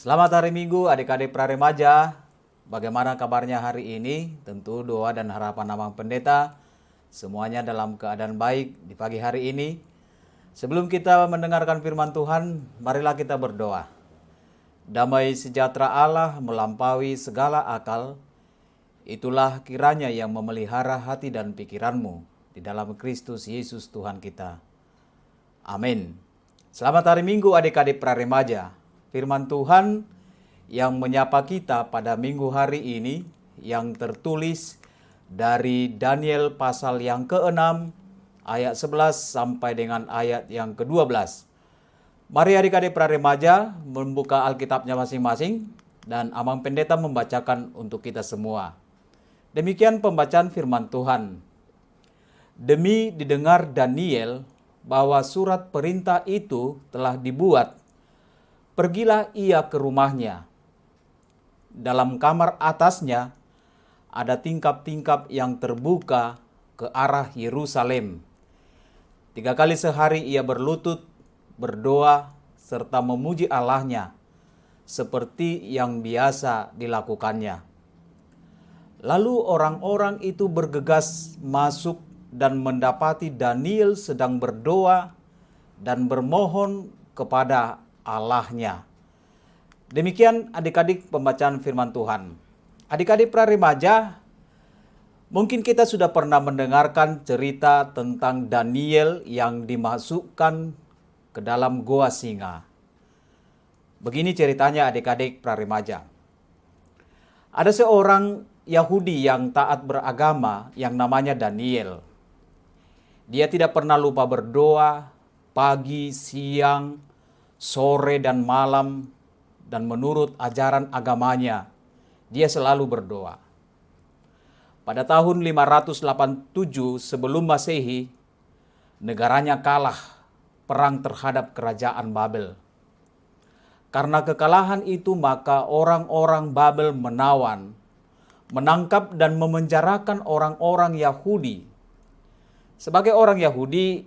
Selamat hari Minggu adik-adik praremaja. Bagaimana kabarnya hari ini? Tentu doa dan harapan Abang Pendeta semuanya dalam keadaan baik di pagi hari ini. Sebelum kita mendengarkan firman Tuhan, marilah kita berdoa. Damai sejahtera Allah melampaui segala akal. Itulah kiranya yang memelihara hati dan pikiranmu di dalam Kristus Yesus Tuhan kita. Amin. Selamat hari Minggu adik-adik praremaja. Firman Tuhan yang menyapa kita pada minggu hari ini yang tertulis dari Daniel pasal yang ke-6 ayat 11 sampai dengan ayat yang ke-12. Mari adik-adik praremaja membuka Alkitabnya masing-masing dan Abang Pendeta membacakan untuk kita semua. Demikian pembacaan firman Tuhan. Demi didengar Daniel bahwa surat perintah itu telah dibuat, pergilah ia ke rumahnya. Dalam kamar atasnya ada tingkap-tingkap yang terbuka ke arah Yerusalem. 3 kali sehari ia berlutut, berdoa, serta memuji Allahnya, seperti yang biasa dilakukannya. Lalu orang-orang itu bergegas masuk dan mendapati Daniel sedang berdoa dan bermohon kepada Allahnya. Demikian adik-adik pembacaan firman Tuhan. Adik-adik praremaja, mungkin kita sudah pernah mendengarkan cerita tentang Daniel yang dimasukkan ke dalam goa singa. Begini ceritanya adik-adik praremaja. Ada seorang Yahudi yang taat beragama yang namanya Daniel. Dia tidak pernah lupa berdoa pagi, siang, sore dan malam, dan menurut ajaran agamanya, dia selalu berdoa. Pada tahun 587 sebelum Masehi, negaranya kalah perang terhadap kerajaan Babel. Karena kekalahan itu, maka orang-orang Babel menawan, menangkap dan memenjarakan orang-orang Yahudi. Sebagai orang Yahudi,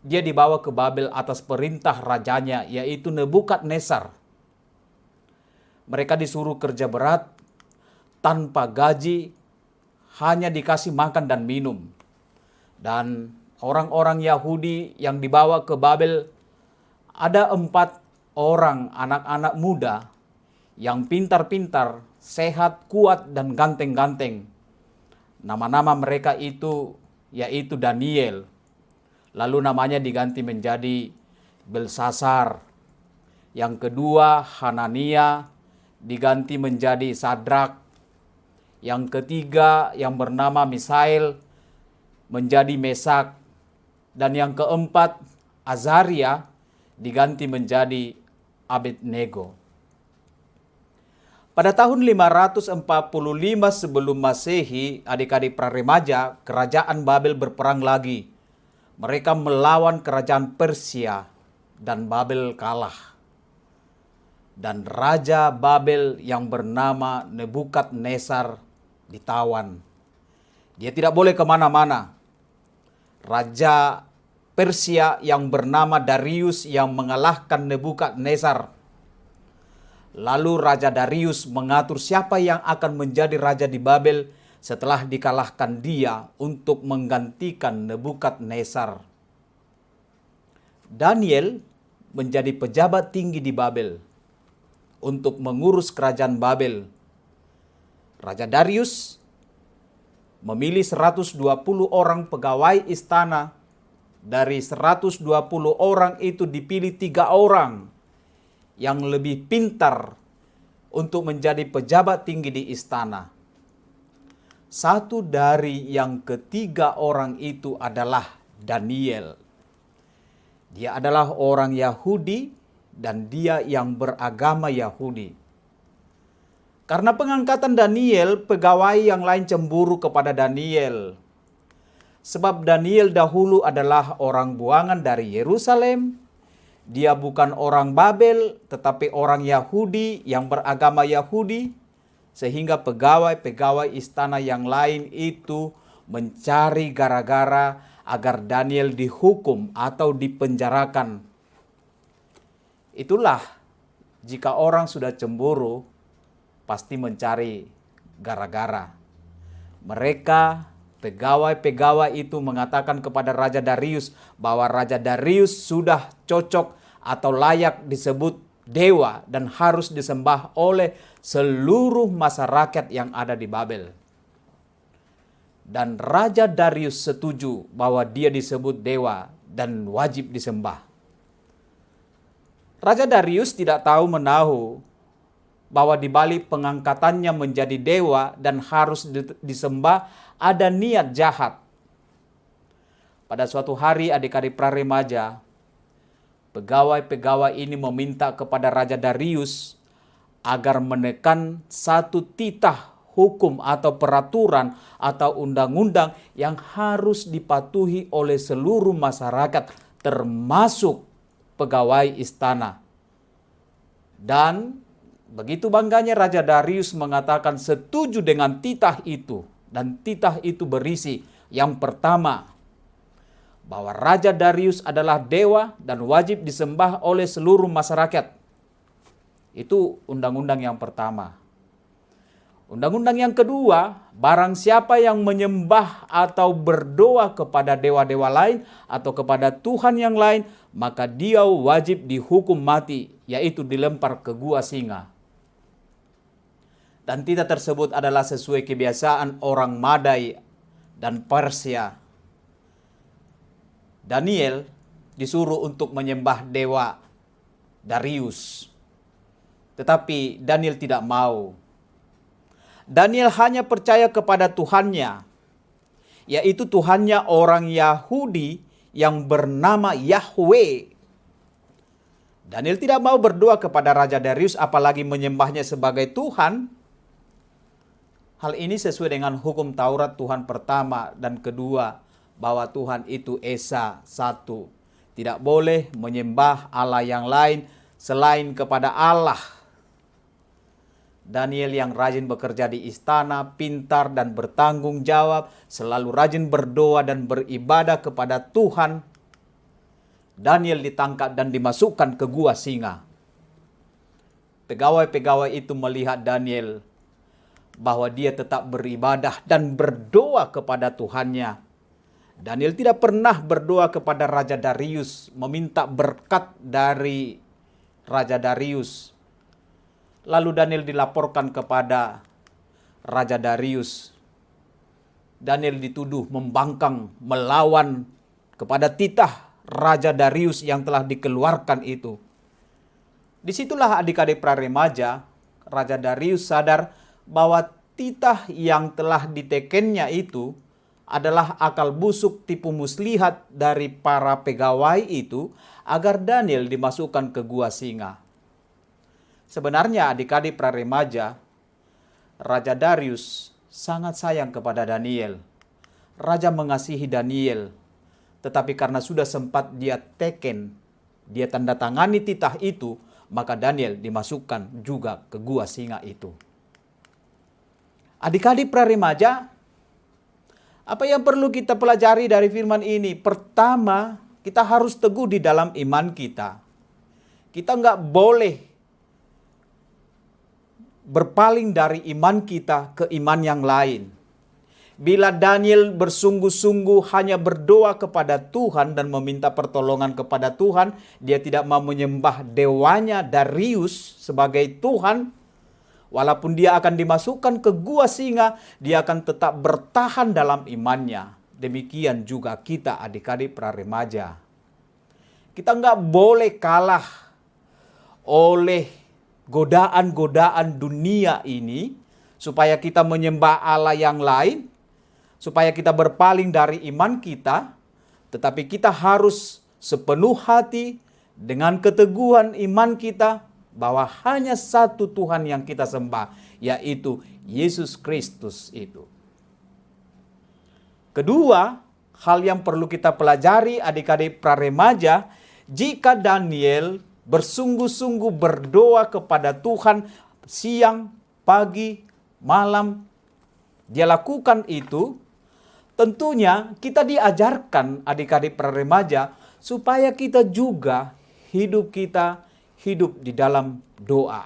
dia dibawa ke Babel atas perintah rajanya, yaitu Nebukadnezar. Mereka disuruh kerja berat, tanpa gaji, hanya dikasih makan dan minum. Dan orang-orang Yahudi yang dibawa ke Babel, ada 4 orang anak-anak muda yang pintar-pintar, sehat, kuat, dan ganteng-ganteng. Nama-nama mereka itu yaitu Daniel. Lalu namanya diganti menjadi Belsasar. Yang kedua Hanania diganti menjadi Sadrak. Yang ketiga yang bernama Misael menjadi Mesak. Dan yang keempat Azaria diganti menjadi Abednego. Pada tahun 545 sebelum Masehi, adik-adik praremaja, kerajaan Babel berperang lagi. Mereka melawan kerajaan Persia dan Babel kalah. dan Raja Babel yang bernama Nebukadnezar ditawan. Dia tidak boleh kemana-mana. Raja Persia yang bernama Darius yang mengalahkan Nebukadnezar. Lalu Raja Darius mengatur siapa yang akan menjadi raja di Babel setelah dikalahkan dia untuk menggantikan Nebukadnezar. Daniel menjadi pejabat tinggi di Babel untuk mengurus kerajaan Babel. Raja Darius memilih 120 orang pegawai istana. Dari 120 orang itu dipilih 3 orang yang lebih pintar untuk menjadi pejabat tinggi di istana. Satu dari yang ketiga orang itu adalah Daniel. Dia adalah orang Yahudi dan dia yang beragama Yahudi. Karena pengangkatan Daniel, pegawai yang lain cemburu kepada Daniel. Sebab Daniel dahulu adalah orang buangan dari Yerusalem. Dia bukan orang Babel, tetapi orang Yahudi yang beragama Yahudi. Sehingga pegawai-pegawai istana yang lain itu mencari gara-gara agar Daniel dihukum atau dipenjarakan. Itulah jika orang sudah cemburu, pasti mencari gara-gara. Mereka pegawai-pegawai itu mengatakan kepada Raja Darius bahwa Raja Darius sudah cocok atau layak disebut dewa dan harus disembah oleh seluruh masyarakat yang ada di Babel. Dan Raja Darius setuju bahwa dia disebut dewa dan wajib disembah. Raja Darius tidak tahu menahu bahwa di balik pengangkatannya menjadi dewa dan harus disembah ada niat jahat. Pada suatu hari adik-adik praremaja, pegawai-pegawai ini meminta kepada Raja Darius agar menekan satu titah hukum atau peraturan atau undang-undang yang harus dipatuhi oleh seluruh masyarakat termasuk pegawai istana. Dan begitu bangganya Raja Darius mengatakan setuju dengan titah itu. Dan titah itu berisi yang pertama, bahwa Raja Darius adalah dewa dan wajib disembah oleh seluruh masyarakat. Itu undang-undang yang pertama. Undang-undang yang kedua, barang siapa yang menyembah atau berdoa kepada dewa-dewa lain atau kepada Tuhan yang lain, maka dia wajib dihukum mati, yaitu dilempar ke gua singa. Dan titah tersebut adalah sesuai kebiasaan orang Madai dan Persia. Daniel disuruh untuk menyembah dewa Darius. Tetapi Daniel tidak mau. Daniel hanya percaya kepada Tuhannya, yaitu Tuhannya orang Yahudi yang bernama Yahweh. Daniel tidak mau berdoa kepada Raja Darius apalagi menyembahnya sebagai Tuhan. Hal ini sesuai dengan hukum Taurat Tuhan pertama dan kedua, bahwa Tuhan itu Esa, satu. Tidak boleh menyembah Allah yang lain selain kepada Allah. Daniel yang rajin bekerja di istana, pintar dan bertanggung jawab, selalu rajin berdoa dan beribadah kepada Tuhan. Daniel ditangkap dan dimasukkan ke gua singa. Pegawai-pegawai itu melihat Daniel bahwa dia tetap beribadah dan berdoa kepada Tuhannya. Daniel tidak pernah berdoa kepada Raja Darius, meminta berkat dari Raja Darius. Lalu Daniel dilaporkan kepada Raja Darius. Daniel dituduh membangkang, melawan kepada titah Raja Darius yang telah dikeluarkan itu. Disitulah adik-adik praremaja, Raja Darius sadar bahwa titah yang telah ditekennya itu adalah akal busuk tipu muslihat dari para pegawai itu agar Daniel dimasukkan ke gua singa. Sebenarnya adik-adik praremaja, Raja Darius sangat sayang kepada Daniel. Raja mengasihi Daniel, tetapi karena sudah sempat dia teken, dia tanda tangani titah itu, maka Daniel dimasukkan juga ke gua singa itu. Adik-adik praremaja, apa yang perlu kita pelajari dari firman ini? Pertama, kita harus teguh di dalam iman kita. Kita nggak boleh berpaling dari iman kita ke iman yang lain. Bila Daniel bersungguh-sungguh hanya berdoa kepada Tuhan dan meminta pertolongan kepada Tuhan, dia tidak mau menyembah dewanya Darius sebagai Tuhan, walaupun dia akan dimasukkan ke gua singa, dia akan tetap bertahan dalam imannya. Demikian juga kita adik-adik praremaja. Kita nggak boleh kalah oleh godaan-godaan dunia ini, supaya kita menyembah Allah yang lain, supaya kita berpaling dari iman kita, tetapi kita harus sepenuh hati dengan keteguhan iman kita bahwa hanya satu Tuhan yang kita sembah, yaitu Yesus Kristus itu. Kedua, hal yang perlu kita pelajari adik-adik praremaja, jika Daniel bersungguh-sungguh berdoa kepada Tuhan siang, pagi, malam, dia lakukan itu, tentunya kita diajarkan adik-adik praremaja supaya kita juga hidup di dalam doa.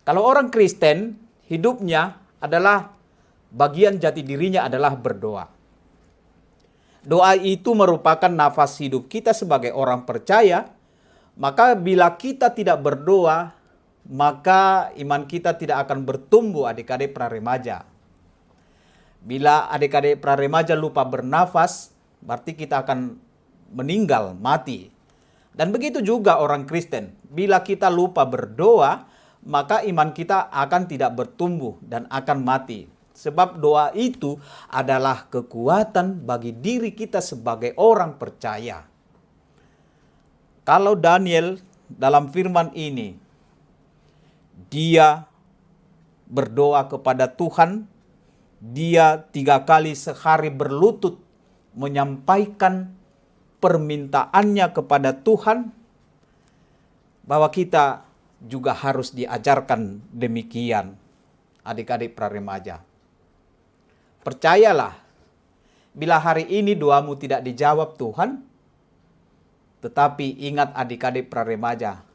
Kalau orang Kristen, hidupnya adalah bagian jati dirinya adalah berdoa. Doa itu merupakan nafas hidup kita sebagai orang percaya. Maka bila kita tidak berdoa, maka iman kita tidak akan bertumbuh adik-adik praremaja. Bila adik-adik praremaja lupa bernafas, berarti kita akan meninggal, mati. Dan begitu juga orang Kristen. Bila kita lupa berdoa, maka iman kita akan tidak bertumbuh dan akan mati. Sebab doa itu adalah kekuatan bagi diri kita sebagai orang percaya. Kalau Daniel dalam firman ini, dia berdoa kepada Tuhan, dia 3 kali sehari berlutut menyampaikan permintaannya kepada Tuhan, bahwa kita juga harus diajarkan demikian, adik-adik praremaja. Percayalah, bila hari ini doamu tidak dijawab Tuhan, tetapi ingat adik-adik praremaja,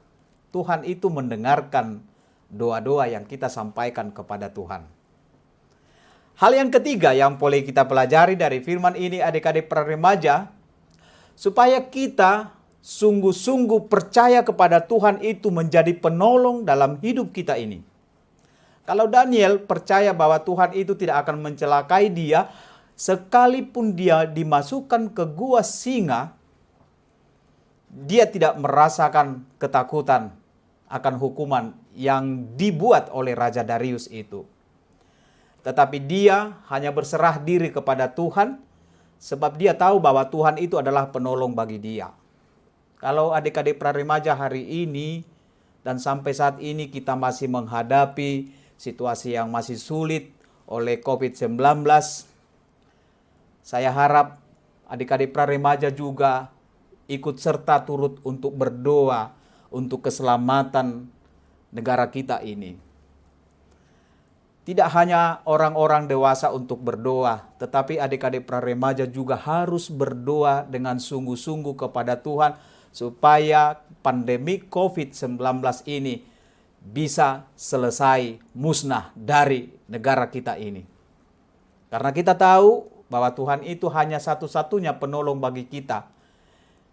Tuhan itu mendengarkan doa-doa yang kita sampaikan kepada Tuhan. Hal yang ketiga yang boleh kita pelajari dari firman ini adik-adik praremaja, supaya kita sungguh-sungguh percaya kepada Tuhan itu menjadi penolong dalam hidup kita ini. Kalau Daniel percaya bahwa Tuhan itu tidak akan mencelakai dia, sekalipun dia dimasukkan ke gua singa, dia tidak merasakan ketakutan akan hukuman yang dibuat oleh Raja Darius itu. Tetapi dia hanya berserah diri kepada Tuhan, sebab dia tahu bahwa Tuhan itu adalah penolong bagi dia. Kalau adik-adik praremaja hari ini dan sampai saat ini kita masih menghadapi situasi yang masih sulit oleh COVID-19, saya harap adik-adik praremaja juga ikut serta turut untuk berdoa untuk keselamatan negara kita ini. Tidak hanya orang-orang dewasa untuk berdoa, tetapi adik-adik praremaja juga harus berdoa dengan sungguh-sungguh kepada Tuhan supaya pandemi COVID-19 ini bisa selesai musnah dari negara kita ini. Karena kita tahu bahwa Tuhan itu hanya satu-satunya penolong bagi kita.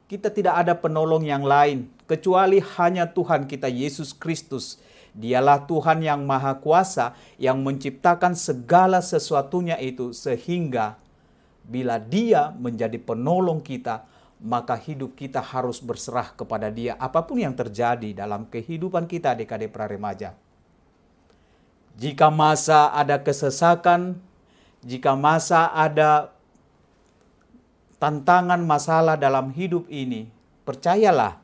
Kita tidak ada penolong yang lain kecuali hanya Tuhan kita Yesus Kristus. Dialah Tuhan yang Maha Kuasa yang menciptakan segala sesuatunya itu, sehingga bila Dia menjadi penolong kita, maka hidup kita harus berserah kepada Dia apapun yang terjadi dalam kehidupan kita adik-adik praremaja. Jika masa ada kesesakan, jika masa ada tantangan masalah dalam hidup ini, percayalah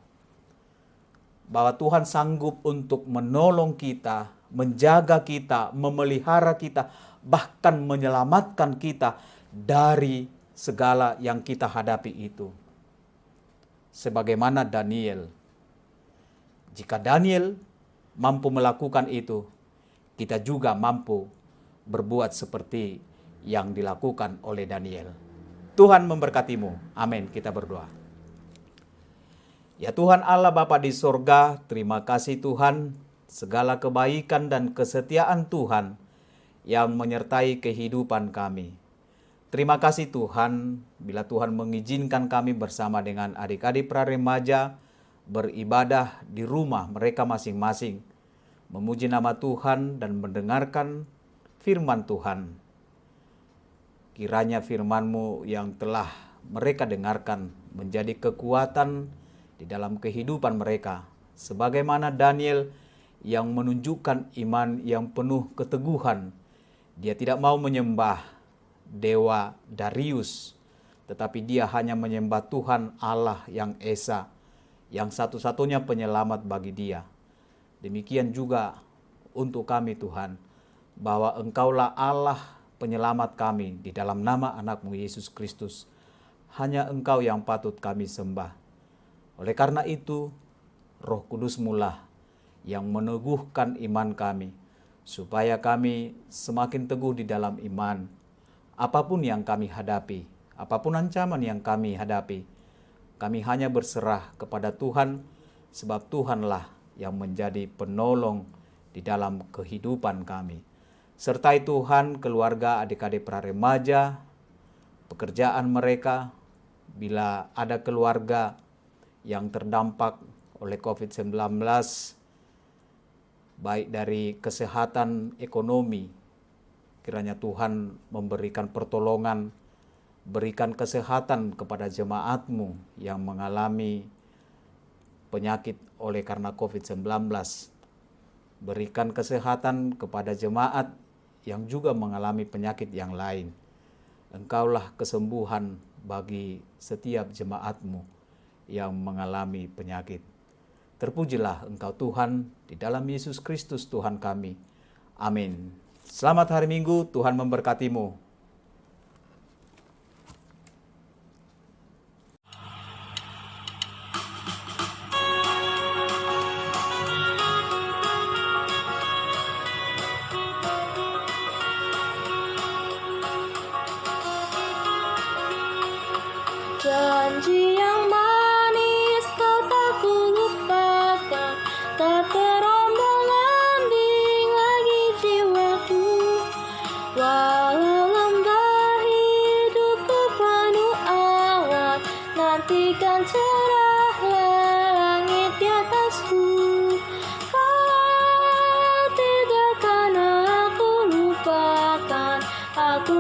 bahwa Tuhan sanggup untuk menolong kita, menjaga kita, memelihara kita, bahkan menyelamatkan kita dari segala yang kita hadapi itu. Sebagaimana Daniel. Jika Daniel mampu melakukan itu, kita juga mampu berbuat seperti yang dilakukan oleh Daniel. Tuhan memberkatimu. Amin. Kita berdoa. Ya Tuhan Allah Bapa di sorga, terima kasih Tuhan, segala kebaikan dan kesetiaan Tuhan yang menyertai kehidupan kami. Terima kasih Tuhan, bila Tuhan mengizinkan kami bersama dengan adik-adik praremaja beribadah di rumah mereka masing-masing, memuji nama Tuhan dan mendengarkan firman Tuhan. Kiranya firman-Mu yang telah mereka dengarkan menjadi kekuatan di dalam kehidupan mereka, sebagaimana Daniel yang menunjukkan iman yang penuh keteguhan. Dia tidak mau menyembah dewa Darius, tetapi dia hanya menyembah Tuhan Allah yang Esa, yang satu-satunya penyelamat bagi dia. Demikian juga untuk kami Tuhan, bahwa Engkaulah Allah penyelamat kami di dalam nama anak-Mu Yesus Kristus. Hanya Engkau yang patut kami sembah. Oleh karena itu, Roh Kudus-Mu lah yang meneguhkan iman kami, supaya kami semakin teguh di dalam iman. Apapun yang kami hadapi, apapun ancaman yang kami hadapi, kami hanya berserah kepada Tuhan, sebab Tuhanlah yang menjadi penolong di dalam kehidupan kami. Sertai Tuhan keluarga adik-adik praremaja, pekerjaan mereka, bila ada keluarga yang terdampak oleh COVID-19, baik dari kesehatan ekonomi, kiranya Tuhan memberikan pertolongan, berikan kesehatan kepada jemaat-Mu yang mengalami penyakit oleh karena COVID-19. Berikan kesehatan kepada jemaat yang juga mengalami penyakit yang lain. Engkaulah kesembuhan bagi setiap jemaat-Mu yang mengalami penyakit. Terpujilah Engkau Tuhan, di dalam Yesus Kristus Tuhan kami. Amin. Selamat hari Minggu, Tuhan memberkatimu. Janji yang manis kau tak kulupakan, tak terombang-ambing lagi jiwaku. Walau lembah hidupku penuh awan, nantikan cerahlah langit di atasku. Kau tidak akan aku lupakan, aku